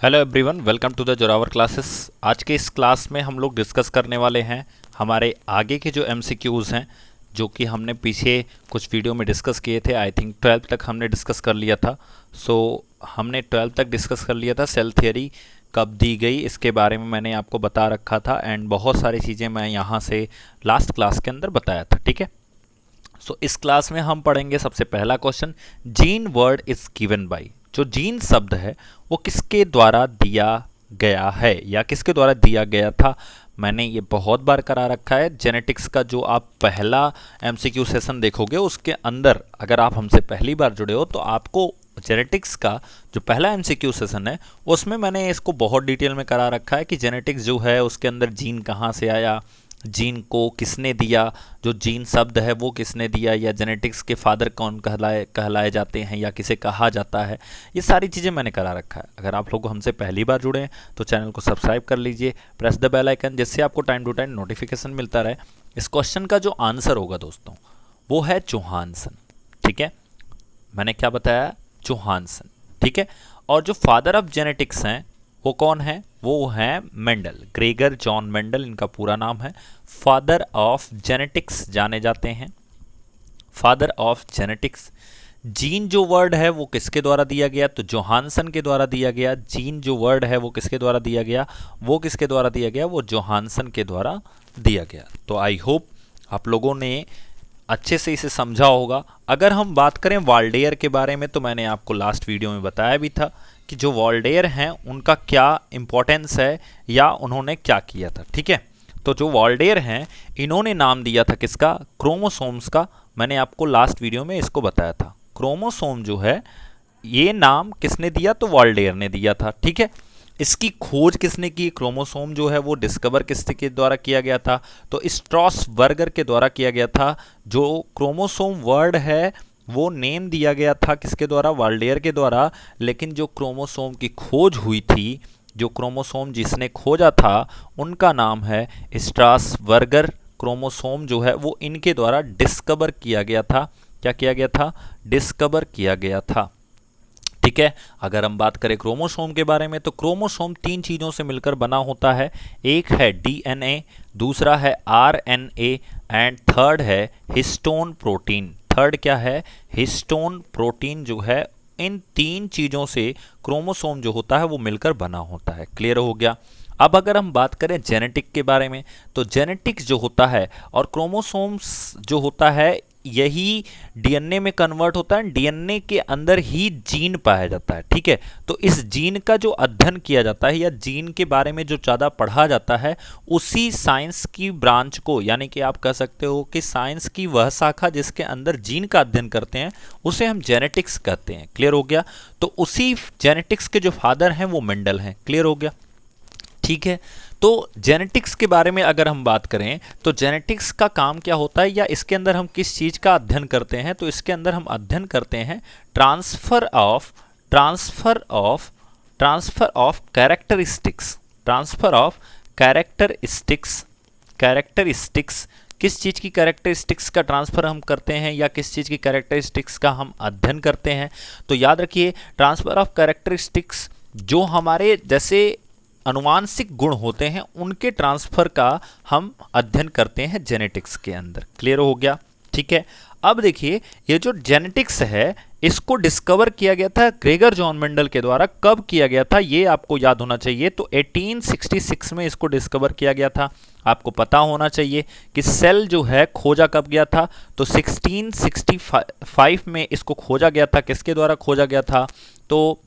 Hello everyone, welcome to the Zorawar classes. आज के इस क्लास में हम लोग डिस्कस करने वाले हैं हमारे आगे के जो एमसीक्यूज़ हैं, जो कि हमने पीछे कुछ वीडियो में डिस्कस किए थे। आई थिंक 12th तक हमने डिस्कस कर लिया था। हमने 12th तक डिस्कस कर लिया था। सेल थियरी कब दी गई इसके बारे में मैंने आपको बता रखा था, एंड बहुत सारी चीज़ें मैं यहाँ से लास्ट क्लास के अंदर बताया था। ठीक है, इस क्लास में हम पढ़ेंगे सबसे पहला question, gene word is given by. जो जीन शब्द है वो किसके द्वारा दिया गया है या किसके द्वारा दिया गया था। मैंने ये बहुत बार करा रखा है। जेनेटिक्स का जो आप पहला एमसीक्यू सेशन देखोगे उसके अंदर अगर आप हमसे पहली बार जुड़े हो तो आपको जेनेटिक्स का जो पहला एमसीक्यू सेशन है उसमें मैंने इसको बहुत डिटेल में करा रखा है कि जेनेटिक्स जो है उसके अंदर जीन कहाँ से आया, जीन को किसने दिया, जो जीन शब्द है वो किसने दिया, या जेनेटिक्स के फादर कौन कहलाए जाते हैं या किसे कहा जाता है। ये सारी चीज़ें मैंने करा रखा है। अगर आप लोग हमसे पहली बार जुड़े हैं तो चैनल को सब्सक्राइब कर लीजिए, प्रेस द बेल आइकन, जिससे आपको टाइम टू टाइम नोटिफिकेशन मिलता रहे। इस क्वेश्चन का जो आंसर होगा दोस्तों वो है जोहानसन। ठीक है, मैंने क्या बताया, जोहानसन। ठीक है, और जो फादर ऑफ जेनेटिक्स हैं वो कौन है, वो हैं मेंडल, ग्रेगर जॉन मेंडल इनका पूरा नाम है। फादर ऑफ जेनेटिक्स जाने जाते हैं, फादर ऑफ जेनेटिक्स। जीन जो वर्ड है वो किसके द्वारा दिया गया, तो जोहानसन के द्वारा दिया गया। जीन जो वर्ड है वो किसके द्वारा दिया गया, वो किसके द्वारा दिया गया, वो जोहानसन के द्वारा दिया गया। तो आई होप आप लोगों ने अच्छे से इसे समझा होगा। अगर हम बात करें वाल्डेयर के बारे में तो मैंने आपको लास्ट वीडियो में बताया भी था कि जो वाल्डेयर हैं उनका क्या इंपॉर्टेंस है या उन्होंने क्या किया था। ठीक है, तो जो वाल्डेयर हैं इन्होंने नाम दिया था किसका, क्रोमोसोम्स का। मैंने आपको लास्ट वीडियो में इसको बताया था। क्रोमोसोम जो है ये नाम किसने दिया, तो वाल्डेयर ने दिया था। ठीक है, इसकी खोज किसने की, क्रोमोसोम जो है वो डिस्कवर किसके द्वारा किया गया था, तो स्ट्रॉसबर्गर के द्वारा किया गया था। जो क्रोमोसोम वर्ड है वो नेम दिया गया था किसके द्वारा, वाल्डेयर के द्वारा। लेकिन जो क्रोमोसोम की खोज हुई थी, जो क्रोमोसोम जिसने खोजा था उनका नाम है स्ट्रॉसबर्गर। क्रोमोसोम जो है वो इनके द्वारा डिस्कवर किया गया था। क्या किया गया था, डिस्कवर किया गया था। ठीक है, अगर हम बात करें क्रोमोसोम के बारे में तो क्रोमोसोम तीन चीज़ों से मिलकर बना होता है। एक है डीएनए, दूसरा है आरएनए, एंड थर्ड है हिस्टोन प्रोटीन। थर्ड क्या है, हिस्टोन प्रोटीन जो है। इन तीन चीज़ों से क्रोमोसोम जो होता है वो मिलकर बना होता है। क्लियर हो गया। अब अगर हम बात करें जेनेटिक के बारे में तो जेनेटिक्स जो होता है और क्रोमोसोम्स जो होता है यही डीएनए में कन्वर्ट होता है। डीएनए के अंदर ही जीन पाया जाता है। ठीक है, तो इस जीन का जो अध्ययन किया जाता है या जीन के बारे में जो ज़्यादा पढ़ा जाता है उसी साइंस की ब्रांच को, यानी कि आप कह सकते हो कि साइंस की वह शाखा जिसके अंदर जीन का अध्ययन करते हैं उसे हम जेनेटिक्स कहते हैं। क्लियर हो गया। तो उसी जेनेटिक्स के जो फादर हैं वो मेंडल हैं। क्लियर हो गया। ठीक है, तो जेनेटिक्स के बारे में अगर हम बात करें तो जेनेटिक्स का काम क्या होता है या इसके अंदर हम किस चीज़ का अध्ययन करते हैं, तो इसके अंदर हम अध्ययन करते हैं transfer of characteristics. Transfer of characteristics किस चीज़ की कैरेक्टरिस्टिक्स का ट्रांसफ़र हम करते हैं या किस चीज़ की कैरेक्टरिस्टिक्स का हम अध्ययन करते हैं। तो याद रखिए, ट्रांसफ़र ऑफ कैरेक्टरिस्टिक्स जो हमारे जैसे अनुवांशिक गुण होते हैं उनके ट्रांसफर का हम अध्ययन करते हैं जेनेटिक्स के अंदर। क्लियर हो गया। ठीक है, अब देखिए ये जो जेनेटिक्स है इसको डिस्कवर किया गया था ग्रेगर जॉन मेंडल के द्वारा। कब किया गया था ये आपको याद होना चाहिए। तो 1866 में इसको डिस्कवर किया गया था। आपको पता होना चाहिए कि सेल जो है खोजा कब गया था, तो 1665 में इसको खोजा गया था। किसके द्वारा खोजा गया था, तो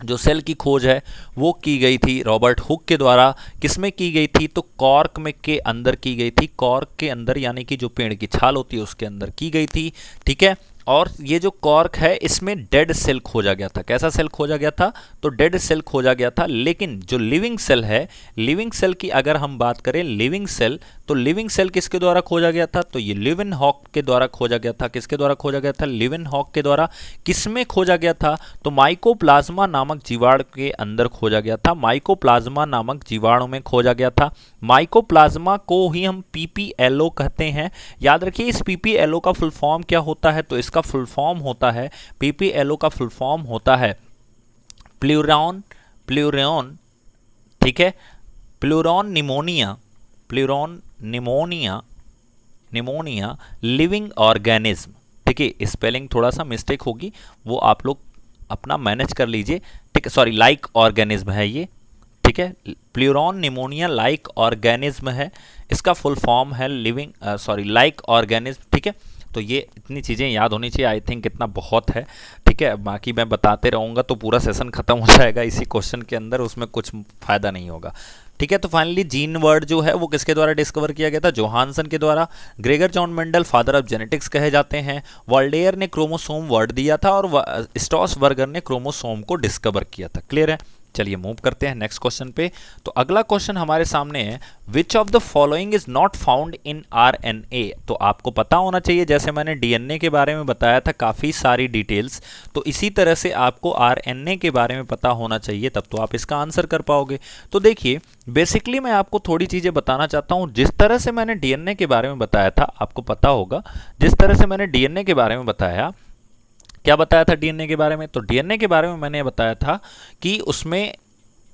जो सेल की खोज है वो की गई थी रॉबर्ट हुक के द्वारा। किसमें की गई थी, तो कॉर्क में के अंदर की गई थी। कॉर्क के अंदर यानी कि जो पेड़ की छाल होती है उसके अंदर की गई थी। ठीक है, और ये जो कॉर्क है इसमें डेड सेल खोजा गया था। कैसा सेल खोजा गया था, तो डेड सेल खोजा गया था। लेकिन जो लिविंग सेल है, लिविंग सेल की अगर हम बात करें, लिविंग सेल, तो लिविंग सेल किसके द्वारा खोजा गया था, तो ये लिवेनहॉक के द्वारा खोजा गया था। किसके द्वारा खोजा गया था, लिवेनहॉक के द्वारा। किसमें खोजा गया था, तो माइकोप्लाज्मा नामक जीवाणु के अंदर खोजा गया था। माइकोप्लाज्मा नामक जीवाणु में खोजा गया था। माइकोप्लाज्मा को ही हम पीपीएलओ कहते हैं। याद रखिए इस पीपीएलओ का फुल फॉर्म क्या होता है, तो इसका फुल फॉर्म होता है, पीपीएलओ का फुल फॉर्म होता है प्लूरोन, ठीक है, pleuro pneumonia, pleuro pneumonia, pneumonia living organism, ठीक है, स्पेलिंग थोड़ा सा मिस्टेक होगी, वो आप लोग अपना मैनेज कर लीजिए, ठीक है, सॉरी लाइक ऑर्गेनिज्म है ये, ठीक है, प्लूरोन निमोनिया लाइक ऑर्गेनिज्म है, इसका फुल फॉर्म है लिविंग सॉरी लाइक ऑर्गेनिज्म, ठीक है। तो ये इतनी चीज़ें याद होनी चाहिए, आई थिंक इतना बहुत है, ठीक है, बाकी मैं बताते रहूँगा तो पूरा सेशन खत्म हो जाएगा इसी क्वेश्चन के अंदर, उसमें कुछ फ़ायदा नहीं होगा, ठीक है। तो फाइनली जीन वर्ड जो है वो किसके द्वारा डिस्कवर किया गया था, जोहानसन के द्वारा। Gregor John Mendel father of genetics कहे जाते हैं। वॉल्डेयर ने क्रोमोसोम वर्ड दिया था और स्ट्रॉसबर्गर ने क्रोमोसोम को डिस्कवर किया था। क्लियर है, चलिए मूव करते हैं नेक्स्ट क्वेश्चन पे। तो अगला क्वेश्चन हमारे सामने है, which of the following is not found in RNA. तो आपको पता होना चाहिए, जैसे मैंने डीएनए के बारे में बताया था काफ़ी सारी डिटेल्स, तो इसी तरह से आपको आरएनए के बारे में पता होना चाहिए, तब तो आप इसका आंसर कर पाओगे। तो देखिए बेसिकली मैं आपको थोड़ी चीज़ें बताना चाहता हूँ। जिस तरह से मैंने डीएनए के बारे में बताया था, आपको पता होगा, जिस तरह से मैंने डीएनए के बारे में बताया, क्या बताया था डीएनए के बारे में, तो डीएनए के बारे में मैंने बताया था कि उसमें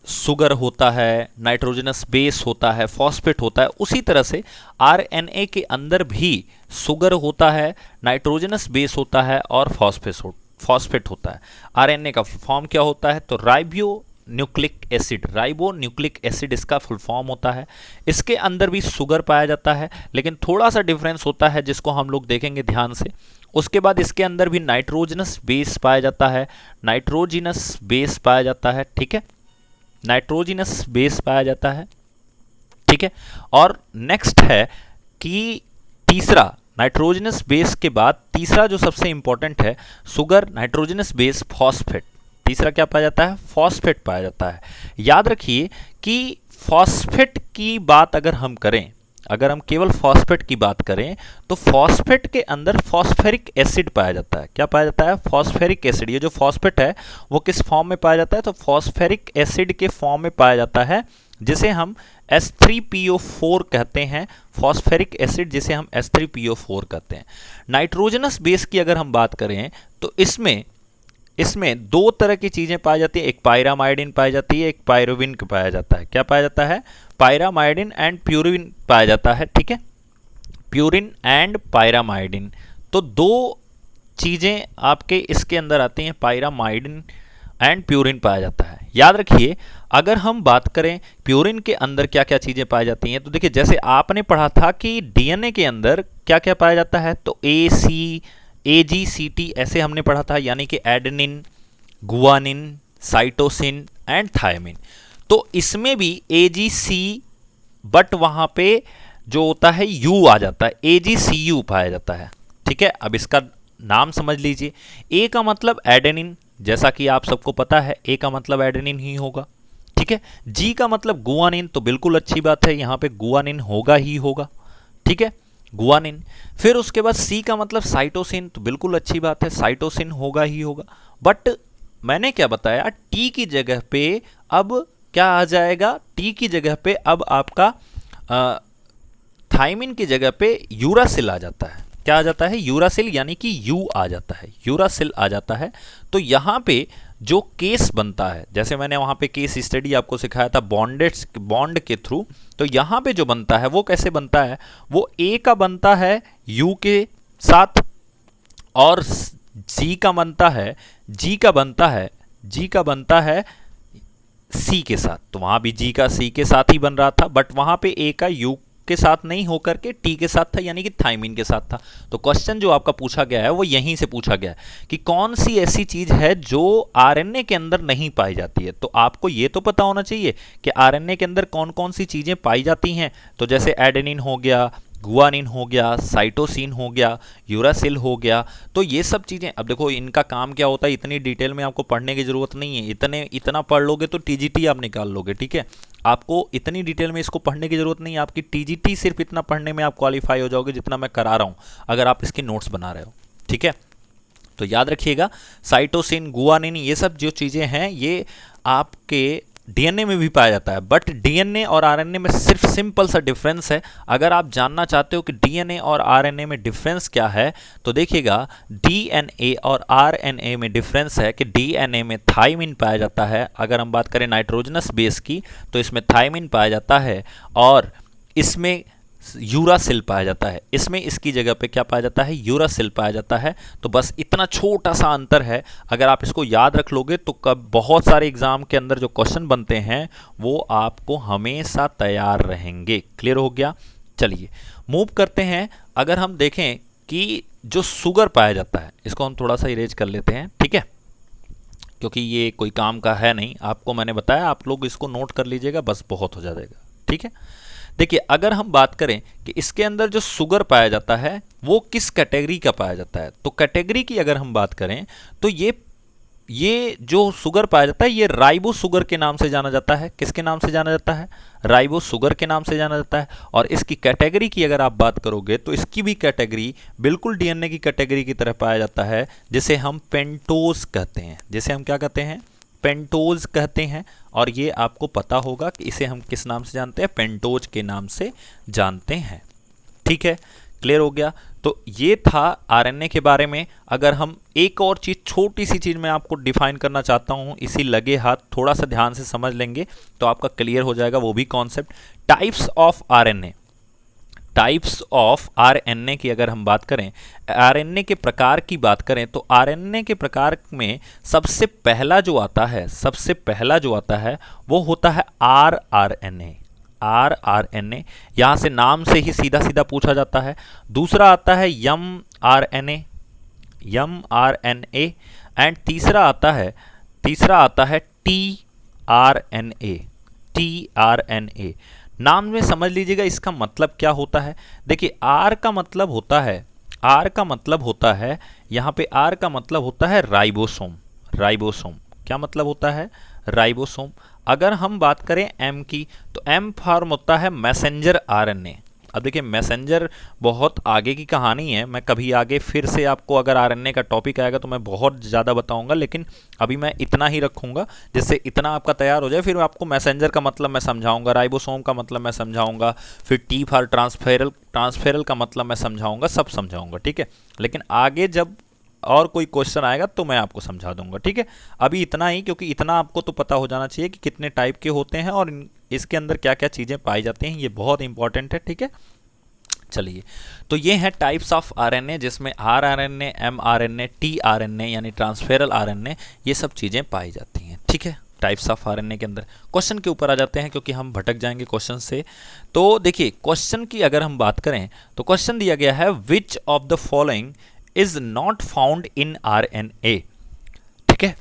शुगर होता है, नाइट्रोजनस बेस होता है, फॉस्फेट होता है। उसी तरह से आरएनए के अंदर भी शुगर होता है, नाइट्रोजनस बेस होता है और फॉस्फेट होता है। आरएनए का फुल फॉर्म क्या होता है, तो ribo nucleic acid, ribo nucleic acid इसका फुल फॉर्म होता है। इसके अंदर भी शुगर पाया जाता है, लेकिन थोड़ा सा डिफरेंस होता है जिसको हम लोग देखेंगे ध्यान से। उसके बाद इसके अंदर भी नाइट्रोजनस बेस पाया जाता है, नाइट्रोजिनस बेस पाया जाता है, ठीक है, नाइट्रोजिनस बेस पाया जाता है, ठीक है। और नेक्स्ट है कि तीसरा, नाइट्रोजनस बेस के बाद तीसरा जो सबसे इंपॉर्टेंट है, शुगर, नाइट्रोजनस बेस, फॉस्फेट। तीसरा क्या पाया जाता है, फॉस्फेट पाया जाता है। याद रखिए कि फॉस्फेट की बात अगर हम करें, अगर हम केवल फॉस्फेट की बात करें, तो फॉस्फेट के अंदर फॉस्फेरिक एसिड पाया जाता है। क्या पाया जाता है, फॉस्फेरिक एसिड। ये जो फॉस्फेट है वो किस फॉर्म में पाया जाता है, तो फॉस्फेरिक एसिड के फॉर्म में पाया जाता है, जिसे हम H3PO4 कहते हैं। फॉस्फेरिक एसिड जिसे हम H3PO4 कहते हैं। नाइट्रोजनस बेस की अगर हम बात करें तो इसमें दो तरह की चीजें पाई जाती है, एक पायरामाइडिन पाई जाती है, एक पायरोविन पाया जाता है। क्या पाया जाता है, पायरामाइडिन एंड प्यूरिन पाया जाता है, ठीक है, प्यूरिन एंड पायरामाइडिन। तो दो चीजें आपके इसके अंदर आती हैं, पायरामाइडिन एंड प्यूरिन पाया जाता है। याद रखिए अगर हम बात करें प्यूरिन के अंदर क्या क्या चीजें पाई जाती हैं, तो देखिए जैसे आपने पढ़ा था कि डीएनए के अंदर क्या क्या पाया जाता है, तो AGCT ऐसे हमने पढ़ा था, यानी कि adenine, guanine, cytosine and thymine. तो इसमें भी AGC, बट वहां पे जो होता है U आ जाता है, AGCU पाया जाता है, ठीक है। अब इसका नाम समझ लीजिए, A का मतलब एडेनिन, जैसा कि आप सबको पता है A का मतलब एडेनिन ही होगा, ठीक है। G का मतलब गुआनिन, तो बिल्कुल अच्छी बात है, यहां पे गुआनिन होगा ही होगा, ठीक है, गुआनिन। फिर उसके बाद C का मतलब साइटोसिन, तो बिल्कुल अच्छी बात है, साइटोसिन होगा ही होगा। बट मैंने क्या बताया, T की जगह पे अब क्या आ जाएगा, T की जगह पे अब आपका थायमिन की जगह पे यूरासिल आ जाता है। क्या आ जाता है, यूरासिल, यानी कि U आ जाता है, यूरासिल आ जाता है। तो यहाँ पे जो केस बनता है, जैसे मैंने वहाँ पे केस स्टडी आपको सिखाया था बॉन्ड के थ्रू, तो यहाँ पे जो बनता है वो कैसे बनता है, वो A का बनता है U के साथ, और G का बनता है C के साथ। तो वहाँ भी G का C के साथ ही बन रहा था, बट वहाँ पे A का U के साथ नहीं होकर के T के साथ था, यानी कि थायमिन के साथ था। तो क्वेश्चन जो आपका पूछा गया है वो यहीं से पूछा गया है कि कौन सी ऐसी चीज है जो आरएनए के अंदर नहीं पाई जाती है। तो आपको ये तो पता होना चाहिए कि आरएनए के अंदर कौन कौन सी चीजें पाई जाती हैं। तो जैसे एडेनिन हो गया, गुआनिन हो गया, साइटोसिन हो गया, यूरासिल हो गया। तो ये सब चीज़ें, अब देखो इनका काम क्या होता है, इतनी डिटेल में आपको पढ़ने की ज़रूरत नहीं है। इतना पढ़ लोगे तो टीजीटी आप निकाल लोगे, ठीक है। आपको इतनी डिटेल में इसको पढ़ने की ज़रूरत नहीं है, आपकी टीजीटी सिर्फ इतना पढ़ने में आप क्वालिफाई हो जाओगे जितना मैं करा रहा हूँ, अगर आप इसके नोट्स बना रहे हो, ठीक है। तो याद रखिएगा साइटोसिन, गुआनिन, ये सब जो चीज़ें हैं ये आपके डीएनए में भी पाया जाता है, बट डीएनए और आरएनए में सिर्फ सिंपल सा डिफरेंस है। अगर आप जानना चाहते हो कि डीएनए और आरएनए में डिफरेंस क्या है, तो देखिएगा डीएनए और आरएनए में डिफरेंस है कि डीएनए में थाइमिन पाया जाता है। अगर हम बात करें नाइट्रोजनस बेस की तो इसमें थाइमिन पाया जाता है, और इसमें यूरासिल पाया जाता है। इसमें इसकी जगह पे क्या पाया जाता है, यूरासिल पाया जाता है। तो बस इतना छोटा सा अंतर है। अगर आप इसको याद रख लोगे तो कब बहुत सारे एग्जाम के अंदर जो क्वेश्चन बनते हैं वो आपको हमेशा तैयार रहेंगे। क्लियर हो गया? चलिए मूव करते हैं। अगर हम देखें कि जो शुगर पाया जाता है, इसको हम थोड़ा सा इरेज कर लेते हैं, ठीक है, क्योंकि ये कोई काम का है नहीं। आपको मैंने बताया, आप लोग इसको नोट कर लीजिएगा, बस बहुत हो जाएगा, ठीक है। देखिए अगर हम बात करें कि इसके अंदर जो शुगर पाया जाता है वो किस कैटेगरी का पाया जाता है, तो कैटेगरी की अगर हम बात करें तो ये जो शुगर पाया जाता है ये राइबो शुगर के नाम से जाना जाता है। किसके नाम से जाना जाता है? राइबो शुगर के नाम से जाना जाता है। और इसकी कैटेगरी की अगर आप बात करोगे तो इसकी भी कैटेगरी बिल्कुल डीएनए की कैटेगरी की तरह पाया जाता है, जिसे हम पेंटोज कहते हैं। जिसे हम क्या कहते हैं? पेंटोज कहते हैं। और ये आपको पता होगा कि इसे हम किस नाम से जानते हैं? पेंटोज के नाम से जानते हैं, ठीक है। क्लियर हो गया? तो ये था आरएनए के बारे में। अगर हम एक और चीज़, छोटी सी चीज़ मैं आपको डिफाइन करना चाहता हूँ, इसी लगे हाथ थोड़ा सा ध्यान से समझ लेंगे तो आपका क्लियर हो जाएगा वो भी concept. Types of RNA. Types of RNA की अगर हम बात करें, आरएनए के प्रकार की बात करें, तो आरएनए के प्रकार में सबसे पहला जो आता है वो होता है आरआरएनए। आरआरएनए, यहां से नाम से ही सीधा सीधा पूछा जाता है। दूसरा आता है एमआरएनए, एंड तीसरा आता है टीआरएनए। नाम में समझ लीजिएगा इसका मतलब क्या होता है। देखिए आर का मतलब होता है यहाँ पे आर का मतलब होता है राइबोसोम। क्या मतलब होता है? राइबोसोम। अगर हम बात करें एम की, तो एम फॉर्म होता है मैसेंजर आरएनए। अब देखिए मैसेंजर बहुत आगे की कहानी है, मैं कभी आगे फिर से आपको अगर आरएनए का टॉपिक आएगा तो मैं बहुत ज़्यादा बताऊंगा, लेकिन अभी मैं इतना ही रखूंगा जिससे इतना आपका तैयार हो जाए। फिर आपको मैसेंजर का मतलब मैं समझाऊंगा, राइबोसोम का मतलब मैं समझाऊंगा, फिर टी फॉर ट्रांसफेरल का मतलब मैं समझाऊंगा, सब समझाऊंगा, ठीक है। लेकिन आगे जब और कोई क्वेश्चन आएगा तो मैं आपको समझा दूंगा, ठीक है। अभी इतना ही, क्योंकि इतना आपको तो पता हो जाना चाहिए कि कितने टाइप के होते हैं और इसके अंदर क्या क्या चीज़ें पाई जाती हैं, ये बहुत इंपॉर्टेंट है, ठीक है। चलिए, तो ये हैं टाइप्स ऑफ आरएनए, जिसमें आरआरएनए, एमआरएनए, टीआरएनए यानी ट्रांसफेरल आरएनए, ये सब चीज़ें पाई जाती हैं, ठीक है। टाइप्स ऑफ आरएनए के अंदर क्वेश्चन के ऊपर आ जाते हैं, क्योंकि हम भटक जाएंगे क्वेश्चन से। तो देखिए क्वेश्चन की अगर हम बात करें तो क्वेश्चन दिया गया है, which of the following is not found in RNA, ठीक है।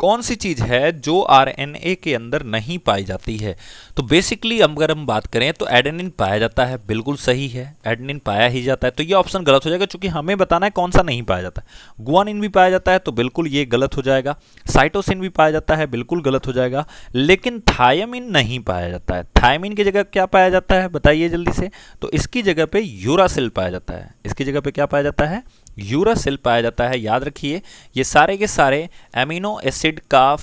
कौन सी चीज है जो आरएनए के अंदर नहीं पाई जाती है? तो बेसिकली अगर हम बात करें तो एडेनिन पाया जाता है, बिल्कुल सही है, एडेनिन पाया ही जाता है, तो ये ऑप्शन गलत हो जाएगा, क्योंकि हमें बताना है कौन सा नहीं पाया जाता है। गुआनिन भी पाया जाता है, तो बिल्कुल ये गलत हो जाएगा। साइटोसिन भी पाया जाता है, बिल्कुल गलत हो जाएगा। लेकिन थायमिन नहीं पाया जाता है। थायमिन की जगह क्या पाया जाता है, बताइए जल्दी से। तो इसकी जगह पे यूरासिल पाया जाता है। इसकी जगह पे क्या पाया जाता है? यूरासिल पाया जाता है। याद रखिए, ये सारे के सारे एमिनो एसिड का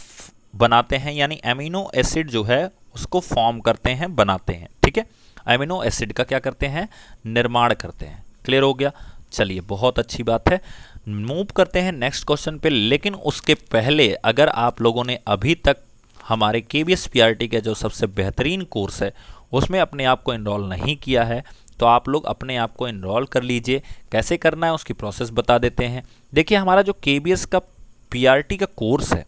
बनाते हैं, यानी एमिनो एसिड जो है उसको फॉर्म करते हैं, बनाते हैं, ठीक है। एमिनो एसिड का क्या करते हैं? निर्माण करते हैं। क्लियर हो गया? चलिए, बहुत अच्छी बात है। मूव करते हैं नेक्स्ट क्वेश्चन पे, लेकिन उसके पहले अगर आप लोगों ने अभी तक हमारे केबीएस पीआरटी का जो सबसे बेहतरीन कोर्स है उसमें अपने आप को इनरोल नहीं किया है, तो आप लोग अपने आप को इनरोल कर लीजिए। कैसे करना है उसकी प्रोसेस बता देते हैं। देखिए, हमारा जो केबीएस का पीआरटी का कोर्स है,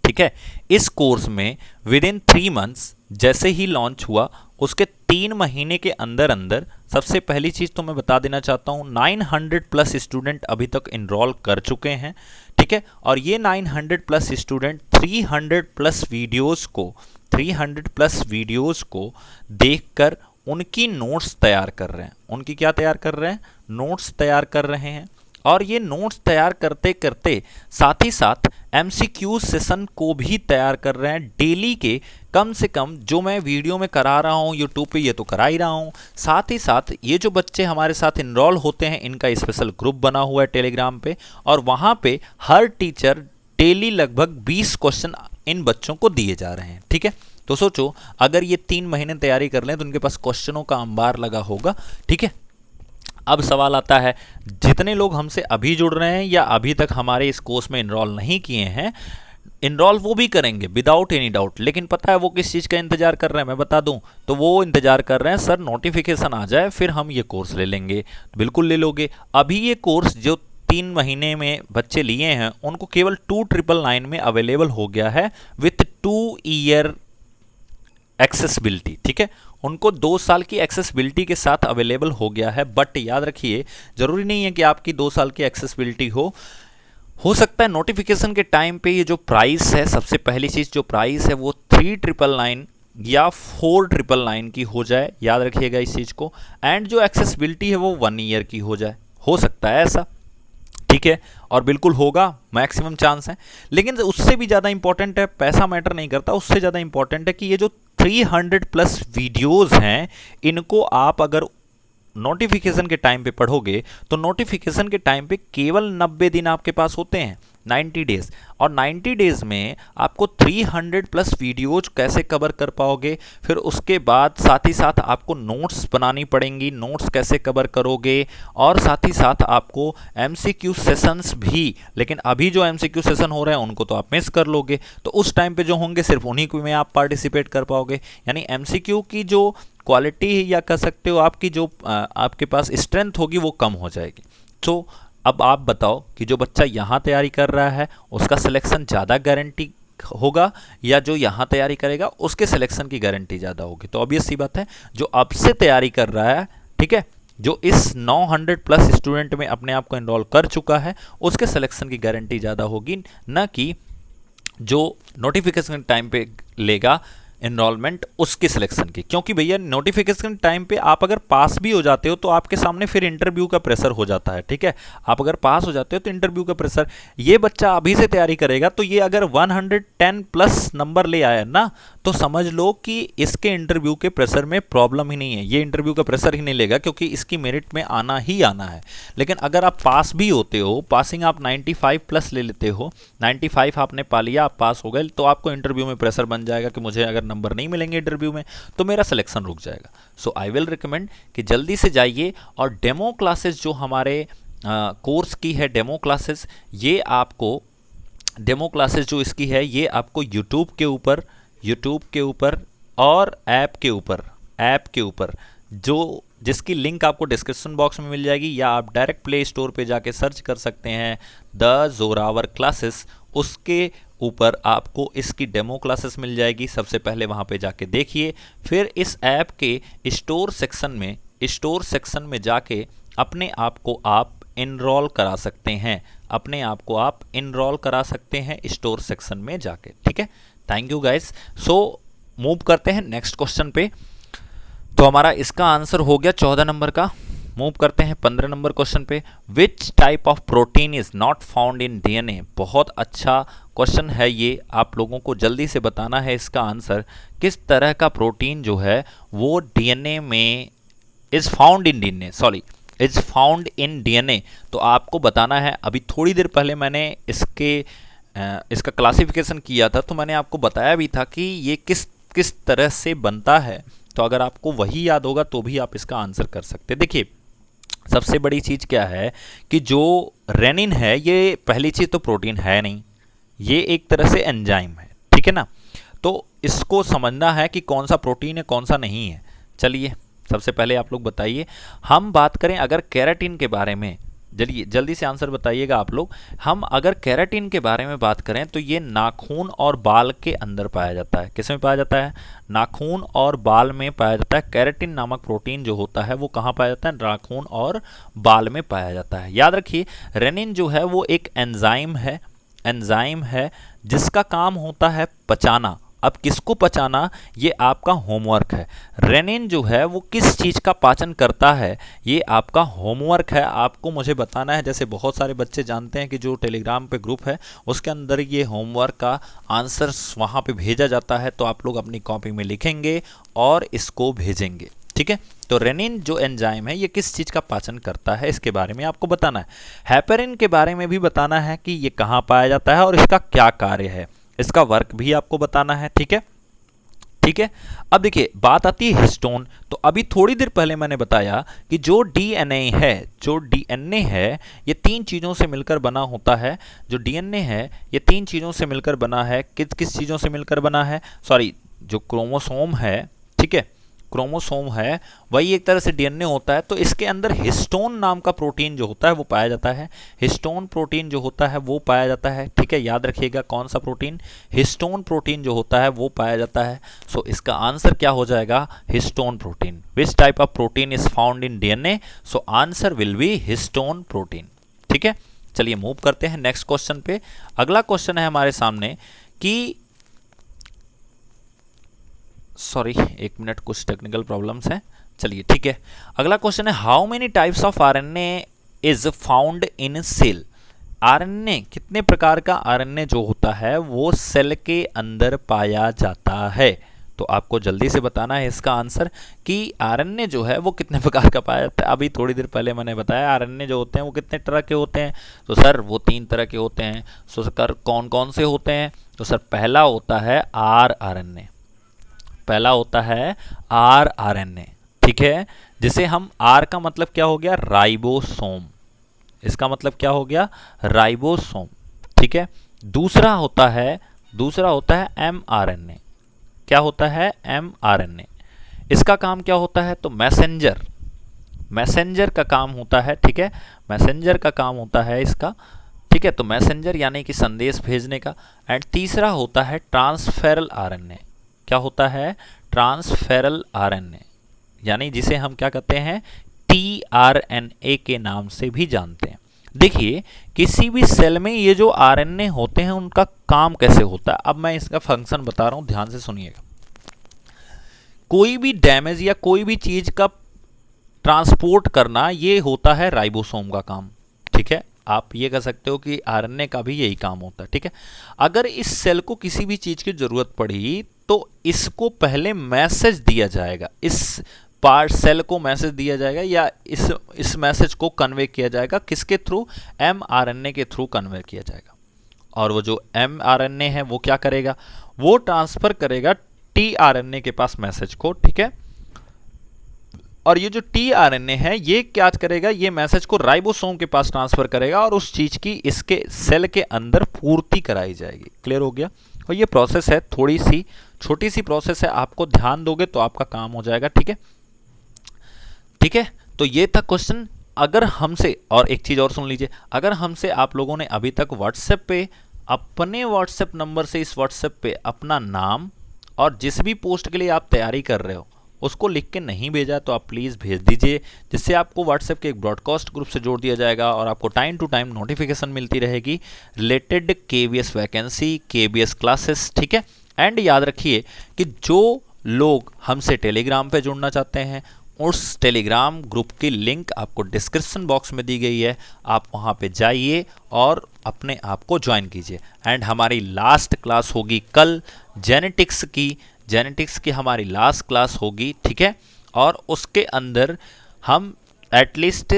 ठीक है, इस कोर्स में विद इन 3 मंथ्स जैसे ही लॉन्च हुआ, उसके 3 महीने के अंदर अंदर सबसे पहली चीज़ तो मैं बता देना चाहता हूँ, 900 प्लस स्टूडेंट अभी तक इनरोल कर चुके हैं, ठीक है। और ये 900 प्लस स्टूडेंट 300 प्लस वीडियोस को देखकर उनकी नोट्स तैयार कर रहे हैं। उनकी क्या तैयार कर रहे हैं? नोट्स तैयार कर रहे हैं। और ये नोट्स तैयार करते करते साथ ही साथ एमसीक्यू सेशन को भी तैयार कर रहे हैं। डेली के कम से कम जो मैं वीडियो में करा रहा हूँ यूट्यूब पे, ये तो करा ही रहा हूँ, साथ ही साथ ये जो बच्चे हमारे साथ इनरोल होते हैं इनका स्पेशल ग्रुप बना हुआ है टेलीग्राम पे, और वहाँ पे हर टीचर डेली लगभग 20 क्वेश्चन इन बच्चों को दिए जा रहे हैं। ठीक है, तो सोचो अगर ये 3 महीने तैयारी कर लें तो उनके पास क्वेश्चनों का अंबार लगा होगा। ठीक है, अब सवाल आता है, जितने लोग हमसे अभी जुड़ रहे हैं या अभी तक हमारे इस कोर्स में इनरोल नहीं किए हैं, इनरोल वो भी करेंगे विदाउट एनी डाउट, लेकिन पता है वो किस चीज़ का इंतजार कर रहे हैं, मैं बता दूं, तो वो इंतजार कर रहे हैं सर नोटिफिकेशन आ जाए फिर हम ये कोर्स ले लेंगे। बिल्कुल ले लोगे। अभी ये कोर्स जो 3 महीने में बच्चे लिए हैं उनको केवल 2999 में अवेलेबल हो गया है विथ 2 ईयर एक्सेसिबिलिटी। ठीक है, उनको 2 साल की एक्सेसिबिलिटी के साथ अवेलेबल हो गया है। बट याद रखिए, जरूरी नहीं है कि आपकी 2 साल की एक्सेसिबिलिटी हो सकता है नोटिफिकेशन के टाइम पे ये जो प्राइस है, सबसे पहली चीज जो प्राइस है वो 3999 या 4999 की हो जाए, याद रखिएगा इस चीज को। एंड जो एक्सेसिबिलिटी है वो 1 ईयर की हो जाए, हो सकता है ऐसा। ठीक है, और बिल्कुल होगा, मैक्सिमम चांस है। लेकिन उससे भी ज़्यादा इंपॉर्टेंट है, पैसा मैटर नहीं करता, उससे ज़्यादा इंपॉर्टेंट है कि ये जो 300 प्लस वीडियोस हैं इनको आप अगर नोटिफिकेशन के टाइम पे पढ़ोगे तो नोटिफिकेशन के टाइम पे केवल 90 दिन आपके पास होते हैं, 90 डेज। और 90 डेज में आपको 300 प्लस वीडियोज कैसे कवर कर पाओगे, फिर उसके बाद साथ ही साथ आपको नोट्स बनानी पड़ेंगी, नोट्स कैसे कवर करोगे, और साथ ही साथ आपको एमसीक्यू सेशंस भी। लेकिन अभी जो एमसीक्यू सेशन हो रहे हैं उनको तो आप मिस कर लोगे, तो उस टाइम पे जो होंगे सिर्फ उन्हीं में आप पार्टिसिपेट कर पाओगे। यानी एमसीक्यू की जो क्वालिटी या कह सकते हो आपकी जो आपके पास स्ट्रेंथ होगी वो कम हो जाएगी। तो अब आप बताओ कि जो बच्चा यहाँ तैयारी कर रहा है उसका सिलेक्शन ज़्यादा गारंटी होगा या जो यहाँ तैयारी करेगा उसके सिलेक्शन की गारंटी ज़्यादा होगी? तो ऑब्वियस सी बात है, जो अब से तैयारी कर रहा है, ठीक है, जो इस 900 प्लस स्टूडेंट में अपने आप को एनरोल कर चुका है उसके सिलेक्शन की गारंटी ज़्यादा होगी, न कि जो नोटिफिकेशन टाइम पे लेगा एनरोलमेंट उसके सिलेक्शन की। क्योंकि भैया नोटिफिकेशन टाइम पे आप अगर पास भी हो जाते हो तो आपके सामने फिर इंटरव्यू का प्रेशर हो जाता है। ठीक है, आप अगर पास हो जाते हो तो इंटरव्यू का प्रेशर, ये बच्चा अभी से तैयारी करेगा तो ये अगर 110 प्लस नंबर ले आया ना तो समझ लो कि इसके इंटरव्यू के प्रेशर में प्रॉब्लम ही नहीं है, ये इंटरव्यू का प्रेशर ही नहीं लेगा क्योंकि इसकी मेरिट में आना ही आना है। लेकिन अगर आप पास भी होते हो, पासिंग आप 95 प्लस ले लेते हो, 95 आपने पा लिया, आप पास हो गए, तो आपको इंटरव्यू में प्रेशर बन जाएगा कि मुझे अगर नंबर नहीं मिलेंगे इंटरव्यू में तो मेरा सिलेक्शन रुक जाएगा। सो आई विल रिकमेंड कि जल्दी से जाइए और डेमो क्लासेस जो हमारे कोर्स की है, डेमो क्लासेस, ये आपको डेमो क्लासेस जो इसकी है ये आपको यूट्यूब के ऊपर और ऐप के ऊपर जो जिसकी लिंक आपको डिस्क्रिप्शन बॉक्स में मिल जाएगी, या आप डायरेक्ट प्ले स्टोर पे जाके सर्च कर सकते हैं द जोरावर क्लासेस, उसके ऊपर आपको इसकी डेमो क्लासेस मिल जाएगी। सबसे पहले वहाँ पे जाके देखिए, फिर इस ऐप के स्टोर सेक्शन में जाके अपने आप को आप इनरोल करा सकते हैं, अपने आप को आप इनरोल करा सकते हैं स्टोर सेक्शन में जाके। ठीक है, thank you guys. So move करते हैं नेक्स्ट क्वेश्चन पे। तो हमारा इसका आंसर हो गया 14 नंबर का। मूव करते हैं 15 नंबर क्वेश्चन पे। Which type of protein is not found in DNA? बहुत अच्छा क्वेश्चन है ये, आप लोगों को जल्दी से बताना है इसका आंसर। किस तरह का प्रोटीन जो है वो डीएनए में इज फाउंड इन डीएनए, तो आपको बताना है। अभी थोड़ी देर पहले मैंने इसका क्लासिफिकेशन किया था तो मैंने आपको बताया भी था कि ये किस तरह से बनता है, तो अगर आपको वही याद होगा तो भी आप इसका आंसर कर सकते हैं। देखिए, सबसे बड़ी चीज़ क्या है कि जो रेनिन है ये पहली चीज़ तो प्रोटीन है नहीं, ये एक तरह से एंजाइम है। ठीक है ना, तो इसको समझना है कि कौन सा प्रोटीन है कौन सा नहीं है। चलिए सबसे पहले आप लोग बताइए, हम बात करें अगर केराटिन के बारे में, जल्दी से आंसर बताइएगा आप लोग। हम अगर केराटिन के बारे में बात करें तो ये नाखून और बाल के अंदर पाया जाता है। किस में पाया जाता है? नाखून और बाल में पाया जाता है। केराटिन नामक प्रोटीन जो होता है वो कहाँ पाया जाता है? नाखून और बाल में पाया जाता है। याद रखिए, रेनिन जो है वो एक एंजाइम है जिसका काम होता है पचाना। अब किसको पचाना, ये आपका होमवर्क है। रेनिन जो है वो किस चीज़ का पाचन करता है, ये आपका होमवर्क है, आपको मुझे बताना है। जैसे बहुत सारे बच्चे जानते हैं कि जो टेलीग्राम पे ग्रुप है उसके अंदर ये होमवर्क का आंसर वहाँ पे भेजा जाता है, तो आप लोग अपनी कॉपी में लिखेंगे और इसको भेजेंगे। ठीक है, तो रेनिन जो एंजाइम है ये किस चीज़ का पाचन करता है इसके बारे में आपको बताना है। हेपेरिन के बारे में भी बताना है कि ये कहाँ पाया जाता है और इसका क्या कार्य है। इसका वर्क भी आपको बताना है, ठीक है। ठीक है, अब देखिए बात आती है हिस्टोन। तो अभी थोड़ी देर पहले मैंने बताया कि जो डीएनए है ये 3 चीजों से मिलकर बना होता है। जो डीएनए है ये 3 चीजों से मिलकर बना है। किस किस चीजों से मिलकर बना है, सॉरी, जो क्रोमोसोम है, ठीक है, क्रोमोसोम है वही एक तरह से डीएनए होता है। तो इसके अंदर हिस्टोन नाम का प्रोटीन जो होता है वो पाया जाता है। हिस्टोन प्रोटीन जो होता है वो पाया जाता है, ठीक है, याद रखिएगा कौन सा प्रोटीन, हिस्टोन प्रोटीन जो होता है वो पाया जाता है। सो इसका आंसर क्या हो जाएगा, histone protein. Which type of protein is found in DNA, so answer will be histone protein, ठीक है। चलिए मूव करते हैं नेक्स्ट क्वेश्चन पे। अगला क्वेश्चन है हमारे सामने कि सॉरी एक मिनट, कुछ टेक्निकल प्रॉब्लम्स हैं। चलिए ठीक है, अगला क्वेश्चन है how many types of RNA is found in cell. RNA, कितने प्रकार का आरएनए जो होता है वो सेल के अंदर पाया जाता है। तो आपको जल्दी से बताना है इसका आंसर कि आरएनए जो है वो कितने प्रकार का पाया जाता है। अभी थोड़ी देर पहले मैंने बताया आरएनए जो होते हैं वो कितने तरह के होते हैं। तो सर वो 3 तरह के होते हैं। सो सर कौन कौन से होते हैं, तो सर पहला होता है आरएनए, पहला होता है आरएनए, ठीक है, जिसे हम आर का मतलब क्या हो गया, राइबोसोम, इसका मतलब क्या हो गया, राइबोसोम, ठीक है। दूसरा होता है एमआरएनए। क्या होता है, एमआरएनए। इसका काम क्या होता है, तो मैसेंजर का काम होता है, ठीक है, मैसेंजर का काम होता है इसका, ठीक है। तो मैसेंजर यानी कि संदेश भेजने का। एंड तीसरा होता है ट्रांसफेरल आरएनए। क्या होता है, ट्रांसफेरल आरएनए, यानी जिसे हम क्या कहते हैं, टीआरएनए के नाम से भी जानते हैं। देखिए किसी भी सेल में ये जो आरएनए होते हैं उनका काम कैसे होता है। अब मैं इसका फंक्शन बता रहा हूं, ध्यान से सुनिएगा। कोई भी डैमेज या कोई भी चीज का ट्रांसपोर्ट करना ये होता है राइबोसोम का काम, ठीक है। आप ये कह सकते हो कि आरएनए का भी यही काम होता है, ठीक है। अगर इस सेल को किसी भी चीज की जरूरत पड़ी तो इसको पहले मैसेज दिया जाएगा, इस पार्ट सेल को मैसेज दिया जाएगा या इस मैसेज को कन्वे किया जाएगा, किसके थ्रू, एमआरएनए के थ्रू कन्वे किया जाएगा। और वो जो एमआरएनए है वो क्या करेगा, वो ट्रांसफर करेगा टीआरएनए के पास मैसेज को, ठीक है। और ये जो टीआरएनए है ये क्या करेगा, ये मैसेज को राइबोसोम के पास ट्रांसफर करेगा और उस चीज की इसके सेल के अंदर पूर्ति कराई जाएगी। क्लियर हो गया। और ये प्रोसेस है, थोड़ी सी छोटी सी प्रोसेस है, आपको ध्यान दोगे तो आपका काम हो जाएगा, ठीक है, ठीक है। तो ये था क्वेश्चन। अगर हमसे, और एक चीज और सुन लीजिए, अगर हमसे आप लोगों ने अभी तक व्हाट्सएप पे अपने व्हाट्सएप नंबर से इस व्हाट्सएप पे अपना नाम और जिस भी पोस्ट के लिए आप तैयारी कर रहे हो उसको लिख के नहीं भेजा तो आप प्लीज़ भेज दीजिए, जिससे आपको व्हाट्सएप के एक ब्रॉडकास्ट ग्रुप से जोड़ दिया जाएगा और आपको टाइम टू टाइम नोटिफिकेशन मिलती रहेगी related KVS vacancy, KVS classes, ठीक है। एंड याद रखिए कि जो लोग हमसे टेलीग्राम पे जुड़ना चाहते हैं उस टेलीग्राम ग्रुप की लिंक आपको डिस्क्रिप्शन बॉक्स में दी गई है, आप वहाँ पे जाइए और अपने आप को ज्वाइन कीजिए। एंड हमारी लास्ट क्लास होगी कल जेनेटिक्स की हमारी लास्ट क्लास होगी, ठीक है। और उसके अंदर हम एटलीस्ट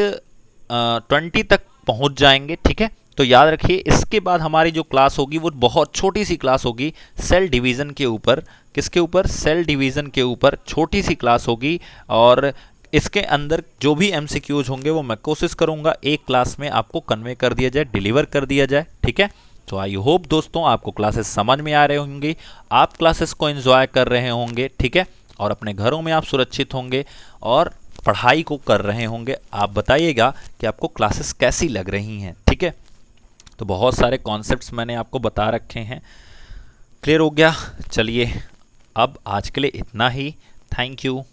20 तक पहुंच जाएंगे, ठीक है। तो याद रखिए इसके बाद हमारी जो क्लास होगी वो बहुत छोटी सी क्लास होगी सेल डिवीज़न के ऊपर। किसके ऊपर, सेल डिवीज़न के ऊपर छोटी सी क्लास होगी और इसके अंदर जो भी एमसीक्यूज होंगे वो मैं कोशिश करूंगा एक क्लास में आपको कन्वे कर दिया जाए, डिलीवर कर दिया जाए, ठीक है। तो आई होप दोस्तों आपको क्लासेस समझ में आ रहे होंगे, आप क्लासेस को एंजॉय कर रहे होंगे, ठीक है, और अपने घरों में आप सुरक्षित होंगे और पढ़ाई को कर रहे होंगे। आप बताइएगा कि आपको क्लासेस कैसी लग रही हैं, ठीक है। तो बहुत सारे कॉन्सेप्ट्स मैंने आपको बता रखे हैं, क्लियर हो गया। चलिए अब आज के लिए इतना ही, थैंक यू।